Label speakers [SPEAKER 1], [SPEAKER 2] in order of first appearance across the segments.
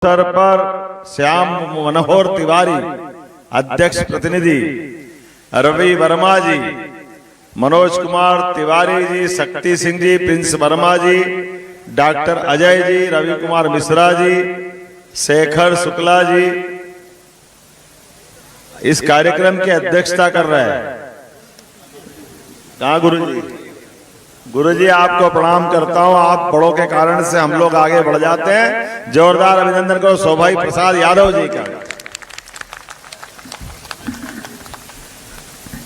[SPEAKER 1] अवसर पर श्याम मनोहर तिवारी अध्यक्ष प्रतिनिधि, रवि वर्मा जी, मनोज कुमार तिवारी जी, शक्ति सिंह जी, प्रिंस वर्मा जी, डॉक्टर अजय जी, रवि कुमार मिश्रा जी, शेखर शुक्ला जी इस कार्यक्रम की अध्यक्षता कर रहे हैं। कहाँ गुरु जी? गुरु जी आपको प्रणाम करता हूं। आप बड़ों के कारण से हम लोग आगे बढ़ जाते हैं। जोरदार अभिनंदन करो शोभाई प्रसाद यादव जी का।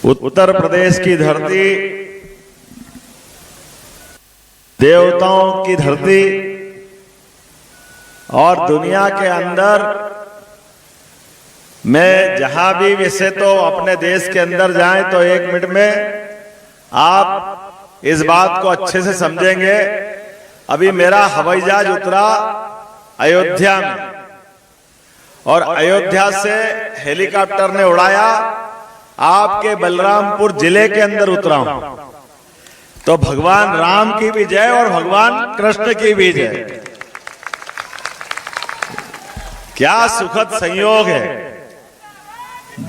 [SPEAKER 1] उत्तर प्रदेश की धरती देवताओं की धरती और दुनिया के अंदर मैं जहां भी, वैसे तो अपने देश के अंदर जाएं तो 1 मिनट में आप इस बात को अच्छे से समझेंगे। अभी मेरा हवाई जहाज उतरा अयोध्या में और अयोध्या से हेलीकॉप्टर ने उड़ाया आपके बलरामपुर जिले के अंदर उतरा हूं। तो भगवान राम की भी जय और भगवान कृष्ण की भी जय। क्या सुखद संयोग है।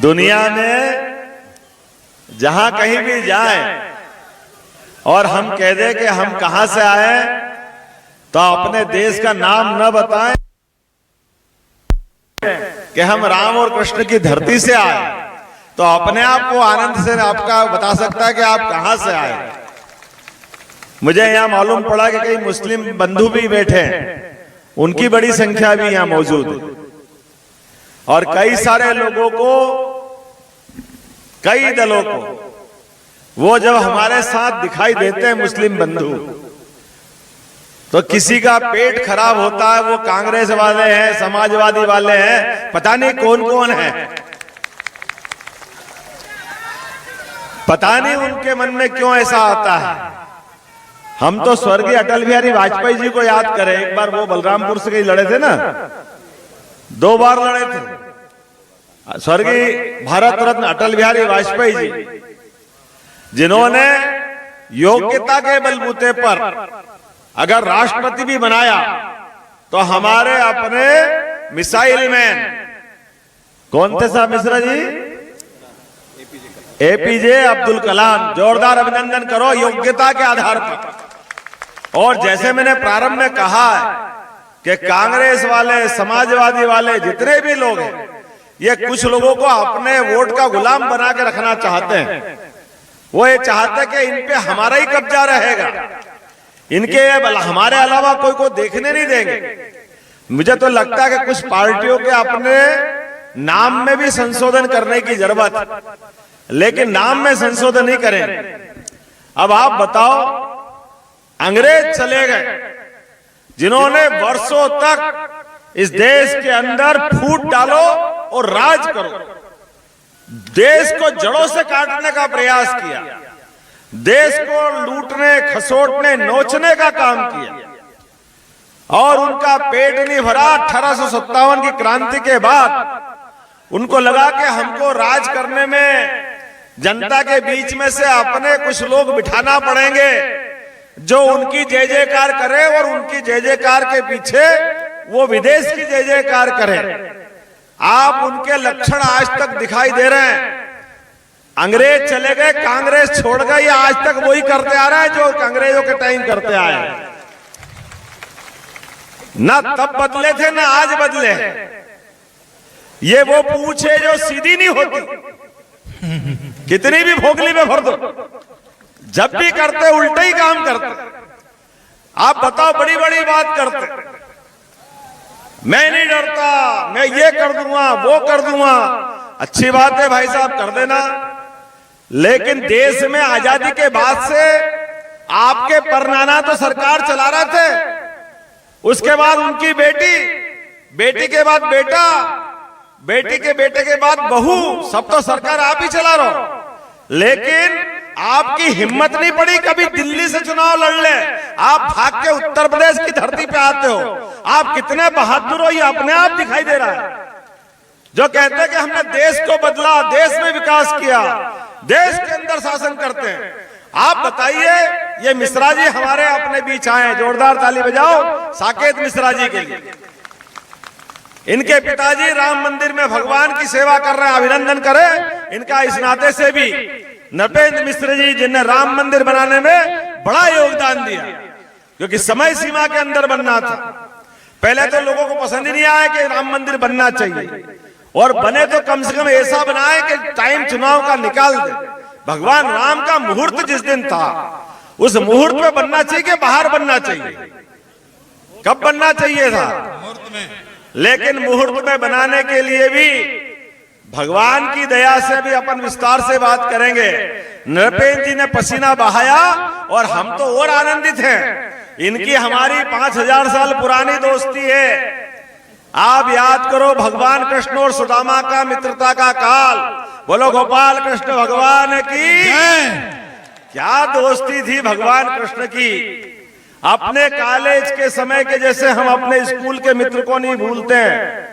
[SPEAKER 1] दुनिया में जहां कहीं भी जाएं और हम कह दें कि हम कहां से आए तो अपने देश का नाम न बताएं कि हम राम और कृष्ण की धरती से आए तो अपने आप को आनंद से आपका बता सकता है कि आप कहां से आए। मुझे यहां मालूम पड़ा कि कई मुस्लिम बंधु भी बैठे हैं, उनकी बड़ी संख्या भी यहां मौजूद है और कई सारे लोगों को, कई दलों को वो जब हमारे साथ दिखाई देते हैं मुस्लिम बंधु, तो किसी का पेट खराब होता है। वो कांग्रेस वाले हैं, समाजवादी वाले हैं, पता नहीं कौन कौन है, पता नहीं उनके मन में क्यों ऐसा आता है। हम तो स्वर्गीय अटल बिहारी वाजपेयी जी को याद करें। एक बार वो बलरामपुर से कहीं लड़े थे ना, 2 बार लड़े थे। स्वर्गीय भारत रत्न अटल बिहारी वाजपेयी जी, जिन्होंने योग्यता के बलबूते पर अगर राष्ट्रपति भी बनाया तो हमारे अपने मिसाइल मैन कौन थे साहब मिश्रा जी? एपीजे अब्दुल कलाम। जोरदार अभिनंदन करो योग्यता के आधार पर। और जैसे मैंने प्रारंभ में कहा है कि कांग्रेस वाले, समाजवादी वाले जितने भी लोग हैं, ये कुछ लोगों को अपने वोट का गुलाम बना के रखना चाहते हैं। वो ये चाहते कि इन पे हमारा ही कब्जा रहेगा, इनके हमारे अलावा कोई को देखने नहीं देंगे। मुझे तो लगता है कि कुछ पार्टियों के अपने नाम में भी संशोधन करने की जरूरत, लेकिन नाम में संशोधन नहीं करें। अब आप बताओ, अंग्रेज चले गए जिन्होंने वर्षों तक इस देश के अंदर फूट डालो और राज करो, देश को जड़ों से काटने का प्रयास किया, देश को लूटने, खसोटने, नोचने का काम किया और उनका पेट नहीं भरा। 1857 की क्रांति के बाद उनको लगा कि हमको राज करने में जनता के बीच में से अपने कुछ लोग बिठाना पड़ेंगे जो उनकी जय जयकार करे और उनकी जय जयकार के पीछे वो विदेश की जय जयकार करे। आप उनके लक्षण आज तक दिखाई दे रहे हैं। अंग्रेज चले गए, कांग्रेस छोड़ गई, आज तक वही करते आ रहा है जो अंग्रेजों के टाइम करते आए। ना तब बदले थे ना आज बदले। ये वो पूछ है जो सीधी नहीं होती, कितनी भी भोगली में भर दो, जब भी करते उल्टे ही काम करते। आप बताओ, बड़ी बड़ी बात करते, मैं नहीं डरता, मैं ये कर दूंगा, वो कर दूंगा। अच्छी बात है भाई साहब, कर देना, लेकिन देश में आजादी के बाद से आपके परनाना तो सरकार चला रहे थे, उसके बाद उनकी बेटी, बेटी के बाद बेटा, बेटी के बेटे के बाद बहू, सब तो सरकार आप ही चला रहे हो। लेकिन आपकी हिम्मत नहीं पड़ी कभी दिल्ली से चुनाव लड़ ले, आप भाग के उत्तर प्रदेश की धरती पे आते हो। आप कितने बहादुर हो ये अपने आप दिखाई दे रहा है। जो कहते हैं कि हमने देश को बदला, देश में विकास किया, देश के अंदर शासन करते हैं। आप बताइए, ये मिश्रा जी हमारे अपने बीच आए, जोरदार ताली बजाओ साकेत मिश्रा जी के लिए। इनके पिताजी राम मंदिर में भगवान की सेवा कर रहे हैं, अभिनंदन करें इनका इस नाते से भी। नृपेंद्र मिश्र जी जिनने राम मंदिर बनाने में बड़ा योगदान दिया, क्योंकि समय सीमा के अंदर बनना था। पहले तो लोगों को पसंद ही नहीं आया कि राम मंदिर बनना चाहिए, और बने तो कम से कम ऐसा बनाए कि टाइम चुनाव का निकाल दे। भगवान राम का मुहूर्त जिस दिन था उस मुहूर्त में बनना चाहिए कि बाहर बनना चाहिए? कब बनना चाहिए था? मुहूर्त में। लेकिन मुहूर्त में बनाने के लिए भी भगवान की दया से भी अपन विस्तार से बात करेंगे। नृपेंद्र जी ने पसीना बहाया और हम तो और आनंदित हैं। इनकी हमारी 5000 साल पुरानी दोस्ती है। आप याद करो भगवान कृष्ण और सुदामा का मित्रता का काल। बोलो गोपाल कृष्ण भगवान की। क्या दोस्ती थी भगवान कृष्ण की। अपने कॉलेज के समय के जैसे हम अपने स्कूल के मित्र को नहीं भूलते हैं,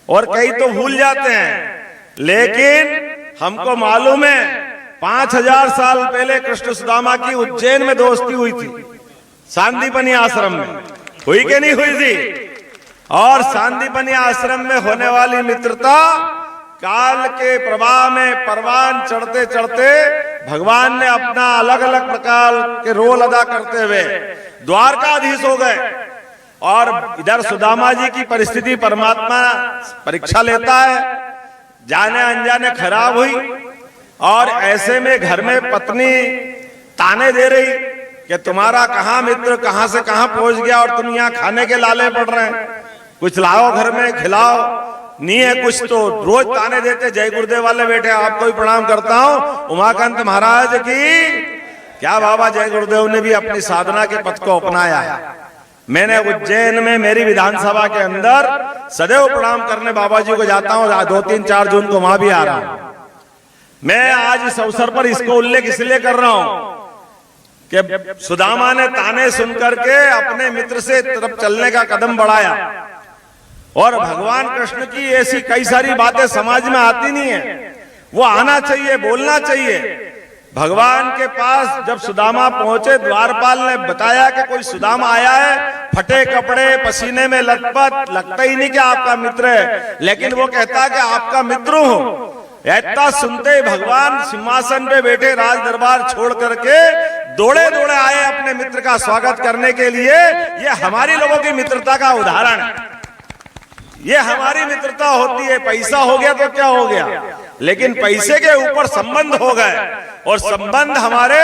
[SPEAKER 1] और कई तो भूल जाते हैं, लेकिन हमको मालूम है 5000 साल पहले कृष्ण सुदामा की उज्जैन में दोस्ती हुई थी, सांदीपनी आश्रम में। हुई कि नहीं हुई थी? और सांदीपनी आश्रम में होने वाली मित्रता काल के प्रवाह में परवान चढ़ते चढ़ते भगवान ने अपना अलग अलग प्रकार के रोल अदा करते हुए द्वारकाधीश हो गए। और इधर सुदामा जी की परिस्थिति परमात्मा परीक्षा लेता है, जाने अनजाने खराब हुई, और ऐसे में घर में पत्नी ताने दे रही कि तुम्हारा कहां मित्र कहां से कहां पहुंच गया और तुम यहाँ खाने के लाले पड़ रहे हैं, कुछ लाओ घर में खिलाओ। नहीं है कुछ तो रोज ताने देते। जय गुरुदेव वाले बैठे, आपको भी प्रणाम करता हूं। उमाकांत महाराज की। क्या बाबा जय गुरुदेव ने भी अपनी साधना के पथ को अपनाया है। मैंने उज्जैन में मेरी विधानसभा के अंदर सदैव प्रणाम करने बाबा जी को जाता हूं। 2, 3, 4 जून को वहां भी आ रहा हूं। मैं आज इस अवसर पर इसको उल्लेख इसलिए कर रहा हूं कि सुदामा ने ताने सुनकर के अपने मित्र से तरफ चलने का कदम बढ़ाया, और भगवान कृष्ण की ऐसी कई सारी बातें समाज में आती नहीं है, वो आना चाहिए, बोलना चाहिए। भगवान के पास जब सुदामा पहुंचे, द्वारपाल ने बताया कि कोई सुदामा आया है, फटे कपड़े, पसीने में लथपथ, लगता ही नहीं कि आपका मित्र है, लेकिन वो कहता है कि आपका मित्र हूं। इतना सुनते ही भगवान सिंहासन पे बैठे राज दरबार छोड़ करके दौड़े दौड़े आए अपने मित्र का स्वागत करने के लिए। ये हमारी लोगों की मित्रता का उदाहरण है। ये हमारी मित्रता होती है। पैसा हो गया तो क्या हो गया, लेकिन पैसे के ऊपर संबंध हो गए, और संबंध हमारे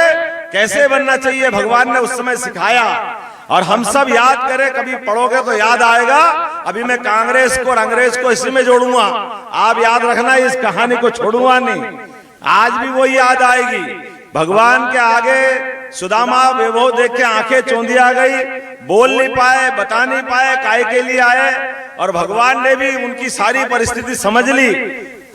[SPEAKER 1] कैसे बनना चाहिए भगवान ने उस समय सिखाया। और हम सब याद करें, कभी पढ़ोगे तो याद आएगा। अभी मैं कांग्रेस को और अंग्रेज को इसी में जोड़ूंगा, आप याद रखना, इस कहानी को छोड़ूंगा नहीं। आज भी वो याद आएगी। भगवान के आगे सुदामा वैभव देख के आंखें चौंधिया गई, बोल नहीं पाए, बता नहीं पाए काहे के लिए आए, और भगवान ने भी उनकी सारी परिस्थिति समझ ली।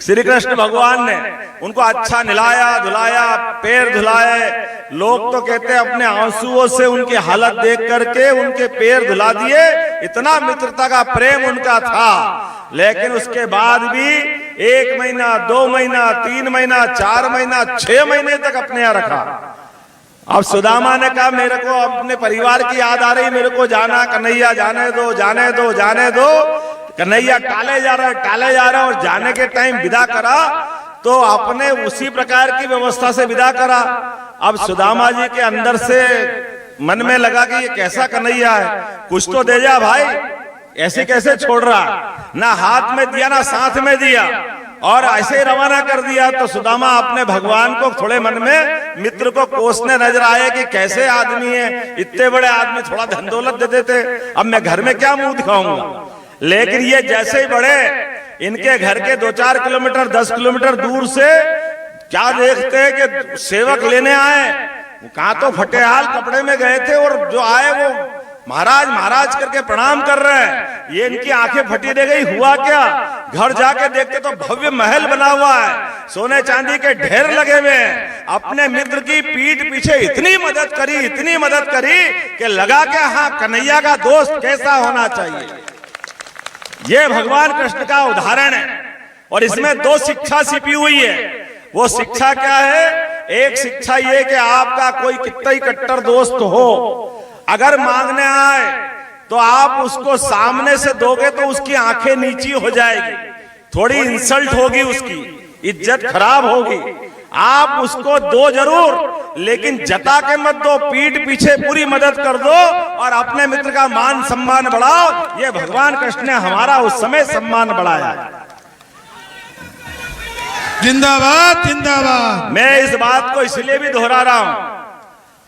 [SPEAKER 1] श्री कृष्ण भगवान ने उनको अच्छा नहलाया धुलाया, पैर धुलाए। लोग तो कहते अपने आंसुओं से उनकी हालत देख करके उनके पैर धुला दिए। इतना मित्रता का प्रेम उनका था। लेकिन उसके बाद भी 1 महीना, 2 महीना, 3 महीना, 4 महीना, 6 महीने तक अपने यहाँ रखा। अब सुदामा ने कहा मेरे को अपने परिवार की याद आ रही, मेरे को जाना, कन्हैया जाने दो, जाने दो, जाने दो। कन्हैया टाले जा रहा है, टाले जा रहा है, और जाने के टाइम विदा करा तो आपने उसी प्रकार की व्यवस्था से विदा करा। अब सुदामा जी के अंदर से मन में लगा कि ये कैसा कन्हैया है, कुछ तो दे जा भाई, ऐसे कैसे छोड़ रहा, ना हाथ में दिया ना साथ में दिया, और ऐसे ही रवाना कर दिया। तो सुदामा अपने भगवान को थोड़े मन में मित्र को कोसने नजर आए कि कैसे आदमी है, इतने बड़े आदमी थोड़ा धन दौलत दे देते, अब मैं घर में क्या मुंह दिखाऊंगा। लेकिन ये जैसे ही बढ़े, इनके घर के 2-4 किलोमीटर 10 किलोमीटर दूर से क्या देखते हैं कि सेवक लेने आए। कहां तो फटेहाल कपड़े में गए थे, और जो आए वो महाराज महाराज करके प्रणाम कर रहे हैं। ये इनकी आंखें फटी रह गई, हुआ क्या। घर जाके देखते तो भव्य महल बना हुआ है, सोने चांदी के ढेर लगे हुए हैं। अपने मित्र की पीठ पीछे इतनी मदद करी, इतनी मदद करी कि लगा कि हाँ कन्हैया का दोस्त कैसा होना चाहिए। ये भगवान कृष्ण का उदाहरण है, और इसमें 2 शिक्षा छिपी हुई है। वो शिक्षा क्या है? एक शिक्षा ये कि आपका कोई कितना ही कट्टर दोस्त हो, अगर मांगने आए तो आप उसको सामने से दोगे तो उसकी आंखें नीची हो जाएगी, थोड़ी इंसल्ट होगी, उसकी इज्जत खराब होगी। आप उसको दो जरूर, लेकिन जता के मत दो, पीठ पीछे पूरी मदद कर दो और अपने मित्र का मान सम्मान बढ़ाओ। ये भगवान कृष्ण ने हमारा उस समय सम्मान बढ़ाया।
[SPEAKER 2] जिंदाबाद जिंदाबाद।
[SPEAKER 1] मैं इस बात को इसलिए भी दोहरा रहा हूं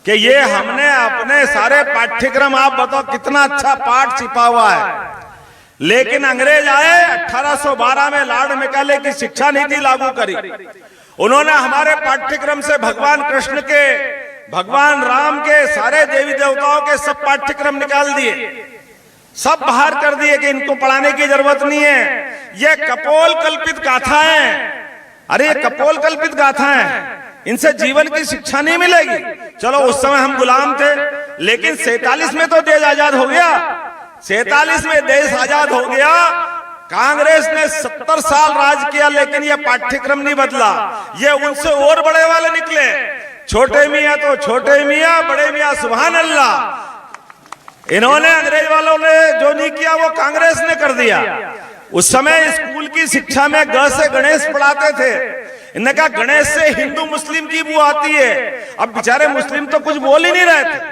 [SPEAKER 1] कि ये हमने अपने सारे पाठ्यक्रम, आप बताओ कितना अच्छा पाठ छिपा हुआ है, लेकिन अंग्रेज आए 1812 में लॉर्ड मैकाले की शिक्षा नीति लागू करी। उन्होंने हमारे पाठ्यक्रम से भगवान कृष्ण के, भगवान राम के, सारे देवी देवताओं के सब पाठ्यक्रम निकाल दिए, सब बाहर कर दिए कि इनको पढ़ाने की जरूरत नहीं है, ये कपोल कल्पित गाथाएं। अरे ये कपोल कल्पित गाथाएं, इनसे जीवन की शिक्षा नहीं मिलेगी। चलो उस समय हम गुलाम थे, लेकिन 47 में तो देश आजाद हो गया। 47 में देश आजाद हो गया। कांग्रेस ने 70 साल राज किया, लेकिन ये पाठ्यक्रम नहीं बदला। ये उनसे और बड़े वाले निकले, छोटे मियां तो छोटे मियां, बड़े मियां सुभान अल्लाह। इन्होंने, अंग्रेज वालों ने जो नहीं किया वो कांग्रेस ने कर दिया। उस समय स्कूल की शिक्षा में ग से गणेश पढ़ाते थे। इन्होंने कहा गणेश से हिंदू मुस्लिम की बू आती है। अब बेचारे मुस्लिम तो कुछ बोल ही नहीं रहे थे।